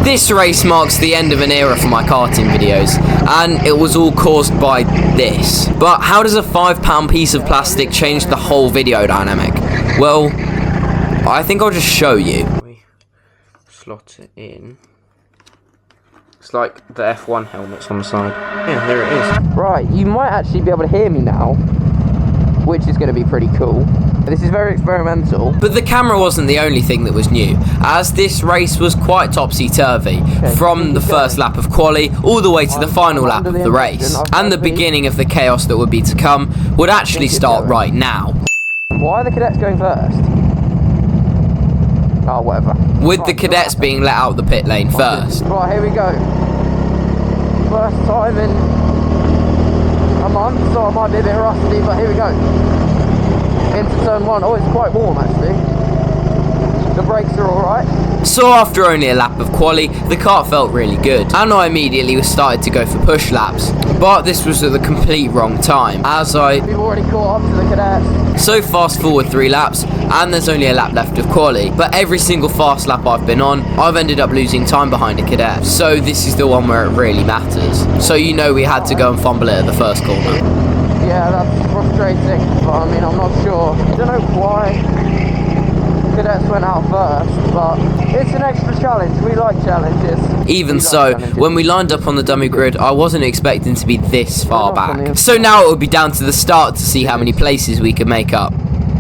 This race marks the end of an era for my karting videos, and it was all caused by this. But how does a £5 piece of plastic change the whole video dynamic? Well, I think I'll just show you. We slot it in. It's like the F1 helmets on the side. Yeah, there it is. Right, you might actually be able to hear me now, which is going to be pretty cool. This is very experimental. But the camera wasn't the only thing that was new, as this race was quite topsy-turvy, from the first lap of quali all the way to the final lap of the race. And the beginning of the chaos that would be to come would actually start right now. Why are the cadets going first? Oh, whatever. With the cadets being let out the pit lane first. Right, here we go. First time in a month, so I might be a bit rusty, but here we go. Into turn one. Oh, it's quite warm actually. The brakes are alright. So after only a lap of quali, the kart felt really good, and I immediately started to go for push laps. But this was at the complete wrong time, as We've already caught up to the cadets. So fast forward 3 laps, and there's only a lap left of quali. But every single fast lap I've been on, I've ended up losing time behind a cadet. So this is the one where it really matters. So you know we had to go and fumble it at the first corner. Yeah, that's frustrating, but I mean, I'm not sure. I don't know why cadets went out first, but it's an extra challenge. We like challenges. Even so, when we lined up on the dummy grid, I wasn't expecting to be this far back. So now it would be down to the start to see how many places we could make up.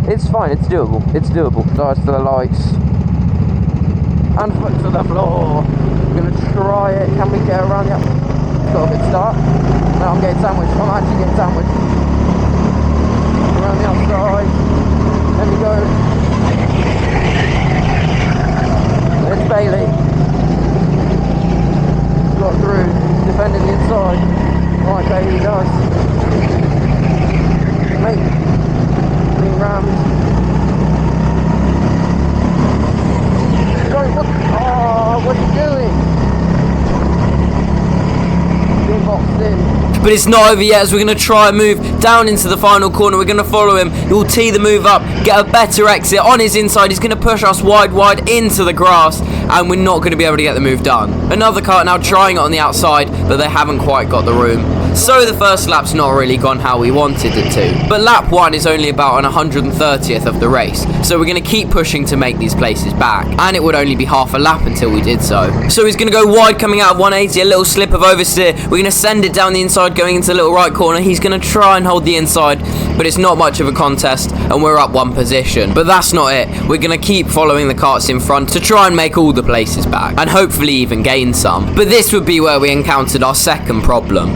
It's fine, it's doable, it's doable. Eyes to the lights. And foot to the floor. We're gonna try it. Can we get around? Yep. Got a good start. Now I'm getting sandwiched. I'm actually getting sandwiched. Around the outside. There we go. It's Bailey. Got through. Defending the inside. Right, Bailey does. Mate. Being rammed. Sorry, what? Oh, what are you doing? Being boxed in. But it's not over yet, as we're going to try and move down into the final corner. We're going to follow him. He'll tee the move up, get a better exit on his inside. He's going to push us wide into the grass, and we're not going to be able to get the move done. Another kart now trying it on the outside, but they haven't quite got the room. So the first lap's not really gone how we wanted it to. But lap 1 is only about an 130th of the race, so we're going to keep pushing to make these places back. And it would only be half a lap until we did so. So he's going to go wide coming out of 180, a little slip of oversteer. We're going to send it down the inside going into the little right corner. He's going to try and hold the inside, but it's not much of a contest, and we're up 1 position. But that's not it. We're going to keep following the karts in front to try and make all the places back, and hopefully even gain some. But this would be where we encountered our second problem.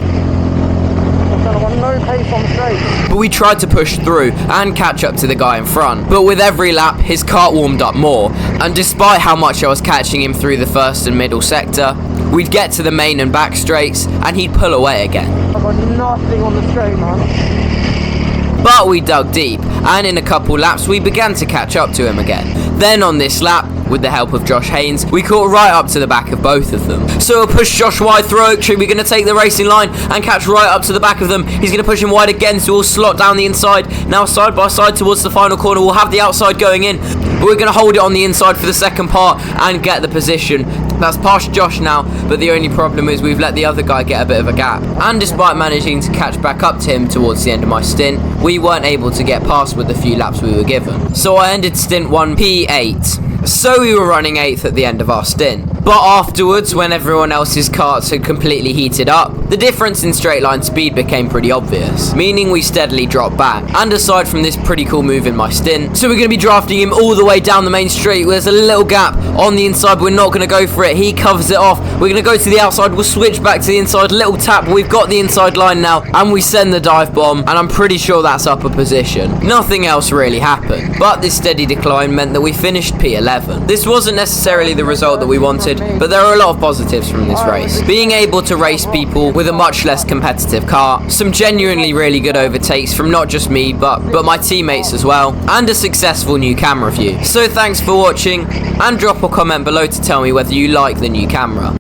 No pace on straight. But we tried to push through and catch up to the guy in front. But with every lap, his kart warmed up more. And despite how much I was catching him through the first and middle sector, we'd get to the main and back straights, and he'd pull away again. I've got nothing on the straight, man. But we dug deep, and in a couple laps, we began to catch up to him again. Then on this lap, with the help of Josh Haynes, we caught right up to the back of both of them. So we'll push Josh wide through Oak Tree. We're going to take the racing line and catch right up to the back of them. He's going to push him wide again, so we'll slot down the inside. Now side by side towards the final corner. We'll have the outside going in, but we're going to hold it on the inside for the second part and get the position. That's past Josh now, but the only problem is we've let the other guy get a bit of a gap. And despite managing to catch back up to him towards the end of my stint, we weren't able to get past with the few laps we were given. So I ended stint 1 P8. So we were running 8th at the end of our stint. But afterwards, when everyone else's karts had completely heated up, the difference in straight line speed became pretty obvious, meaning we steadily dropped back. And aside from this pretty cool move in my stint, so we're going to be drafting him all the way down the main straight. There's a little gap on the inside, we're not going to go for it. He covers it off. We're going to go to the outside, we'll switch back to the inside, little tap, we've got the inside line now, and we send the dive bomb, and I'm pretty sure that's upper position. Nothing else really happened, but this steady decline meant that we finished P11. This wasn't necessarily the result that we wanted, but there are a lot of positives from this race. Being able to race people with a much less competitive car, some genuinely really good overtakes from not just me, but my teammates as well, and a successful new camera view. So thanks for watching, and drop a comment below to tell me whether you like the new camera.